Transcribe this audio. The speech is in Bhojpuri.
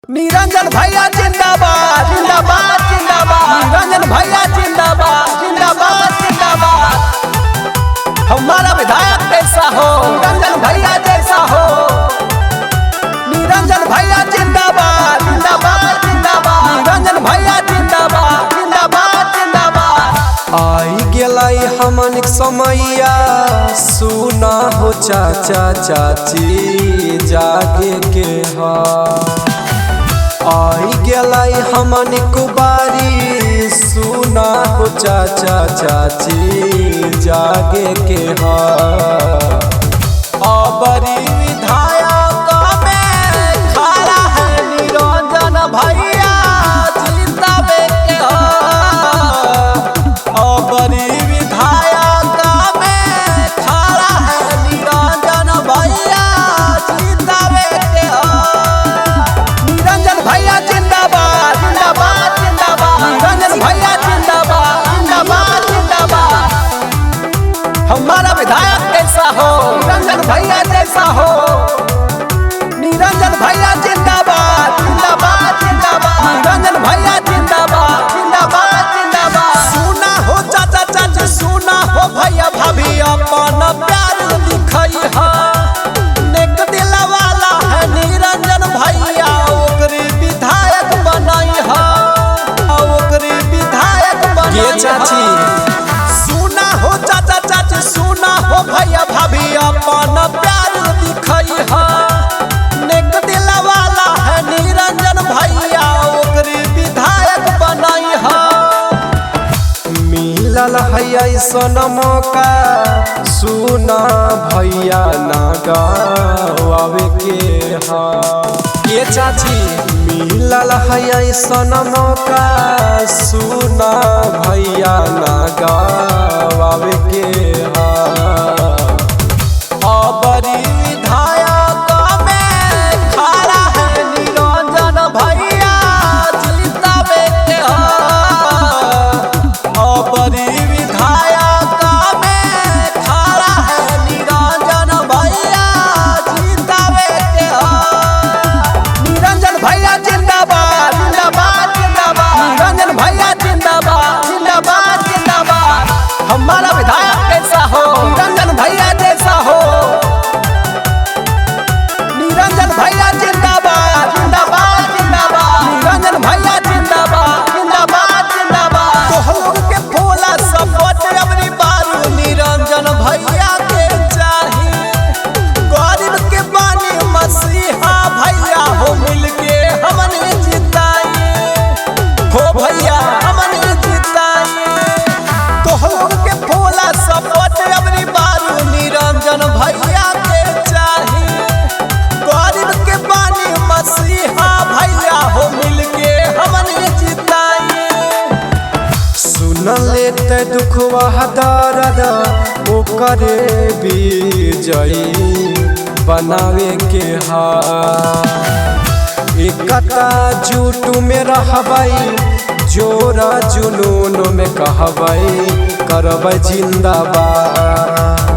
निरंजन भैया जिंदाबाद जिंदाबाद जिंदाबाद। निरंजन भैया जिंदाबाद जिंदाबाद जिंदाबाद। हमारा विधायक कैसा हो, निरंजन भैया जैसा हो। निरंजन भैया जिंदाबाद जिंदाबाद जिंदाबाद। निरंजन भैया जिंदाबाद जिंदाबाद जिंदाबाद। आई गेलाई हमन समैया सुना हो चाचा चाची जागे के हा। आई गेलाई हमन कुबारी सुना हो चाचा चाची जागे के हा। अबरी विधायक में खड़ा है निरंजन भैया जिंदाबे के हा। अबरी विधायक में खड़ा है निरंजन भैया जिंदाबे के हा। निरंजन भैया जिंदाबाद जिंदाबाद जिंदाबाद। निरंजन भैया जिंदाबाद जिंदाबाद जिंदाबाद। हमारा विधायक कैसा हो, निरंजन भैया जैसा हो। निरंजन भैया जिंदाबाद जिंदाबाद जिंदाबाद। निरंजन भैया जिंदाबाद जिंदाबाद जिंदाबाद। सुना हो चाचा चाची सुना हो भैया भाभी अपन प्यार दिखई हा। नेक दिल वाला है निरंजन भैया ओकरे विधायक बनाई हा। ओकरे विधायक बनाई चाची। सुना हो चाचा चाची सुना हो भैया भाभी अपन प्यार दिखई हा। नेक दिल वाला है निरंजन भैया ओकरे विधायक बनाई हा। मिलल है ऐसन मौका सुना भैया ना गावे के हा। ये चाची मिलल है ऐसन मौका सुना भैया ना गावे के हा। अबरी विधायक में खड़ा है निरंजन भैया जिंदाबे के हा। अबरी विधायक में खड़ा है निरंजन भैया जिंदाबे के हा। निरंजन भैया जिंदाबाद जिंदाबाद जिंदाबाद। निरंजन भैया जिंदाबाद जिंदाबाद जिंदाबाद। हमारा विधायक कैसा हो, निरंजन भैया जैसा हो। निरंजन भैया जिंदाबाद जिंदाबाद जिंदाबाद। निरंजन भैया जिंदाबाद जिंदाबाद जिंदाबाद। तो हम लोग के फूला सपोर्ट अबरी बारू निरंजन भैया के चाही। गरीब के बानी मसीहा भैया हो मिलके हमने जिताई हो भैया हमने जिताई। तो हम लोग के फूला सपोर्ट अबरी बारू निरंजन भैया के चाही। गरीब के बानी मसीहा भैया हो मिलके हमने जिताई। सुन लेते दुखवा दर्द ओकरे विजयी बनावे के हा। एकता जुटू में रहबई जोरा जुनून में कहबई करबई जिंदाबाद।